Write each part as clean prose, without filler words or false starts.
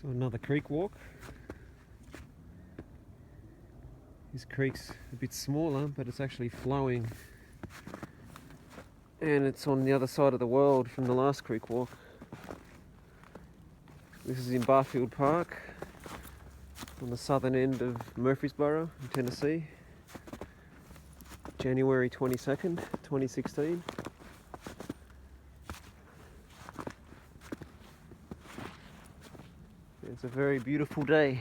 So another creek walk. This creek's a bit smaller, but it's actually flowing. And it's on the other side of the world from the last creek walk. This is in Barfield Park, on the southern end of Murfreesboro in Tennessee. January 22nd, 2016. It's a very beautiful day.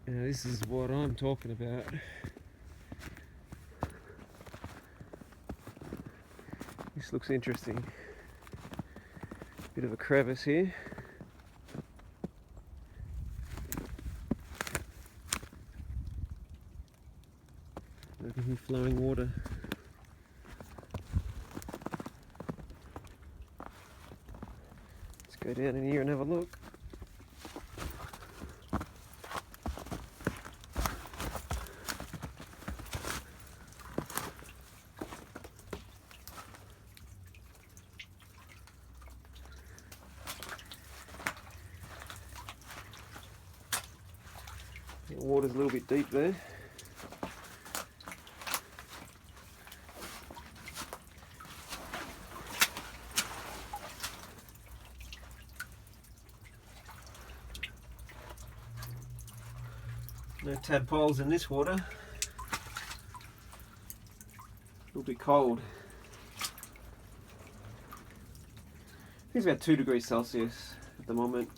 Now this is what I'm talking about. This looks interesting. Bit of a crevice here. Over here, flowing water. Let's go down in here and have a look. The water's a little bit deep there. No tadpoles in this water. A little bit cold. I think it's about 2 degrees Celsius at the moment.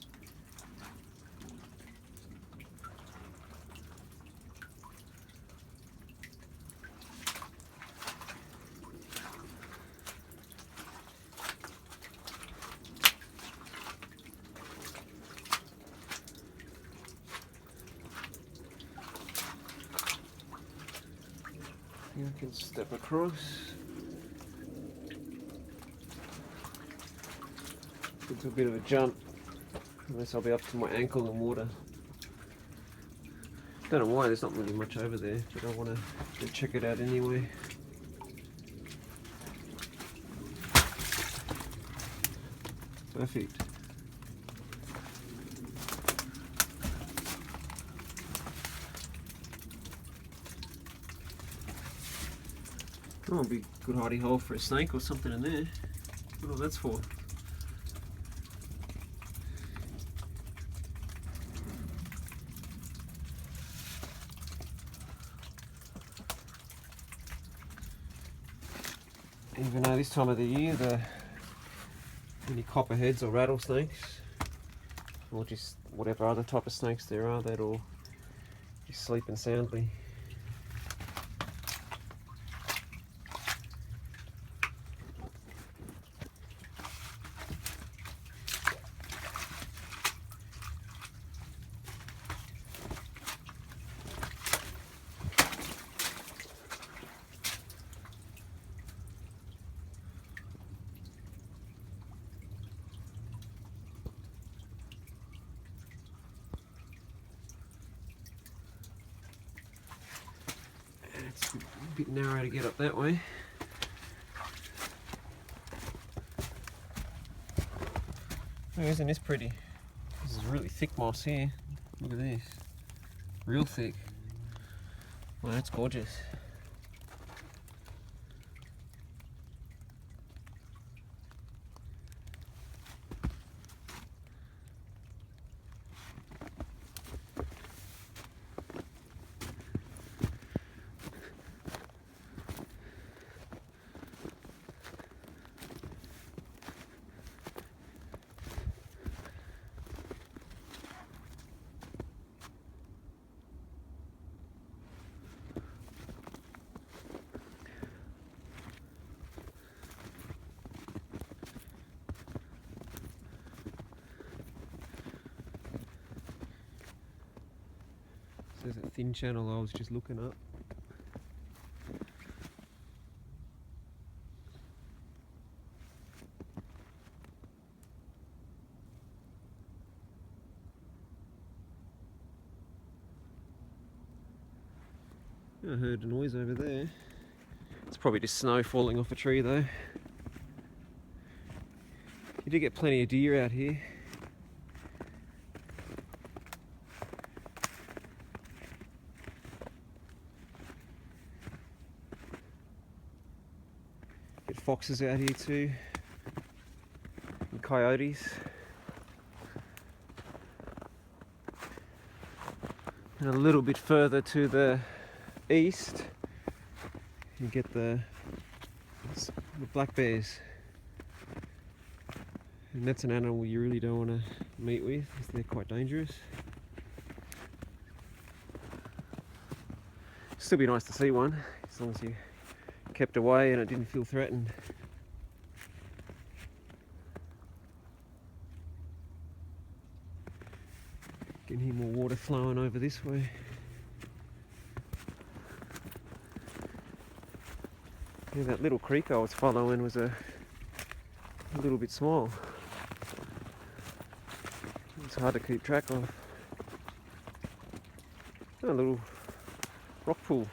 You can step across. It's a bit of a jump, unless I'll be up to my ankle in water. Don't know why, there's not really much over there, but I want to check it out anyway. Perfect. Oh, it'll be a good hidey hole for a snake or something in there. What all that's for. Even though this time of the year, any copperheads or rattlesnakes, or just whatever other type of snakes there are, that'll be sleeping soundly. It's a bit narrow to get up that way. Oh, isn't this pretty? This is really thick moss here. Look at this. Real thick. Wow, that's gorgeous. There's a thin channel I was just looking up. I heard a noise over there. It's probably just snow falling off a tree though. You do get plenty of deer out here. Get foxes out here too. And coyotes. And a little bit further to the east, you get the black bears. And that's an animal you really don't want to meet with because they're quite dangerous. Still be nice to see one as long as you kept away and it didn't feel threatened. Can hear more water flowing over this way. Yeah, that little creek I was following was a little bit small. It's hard to keep track of. A little rock pool.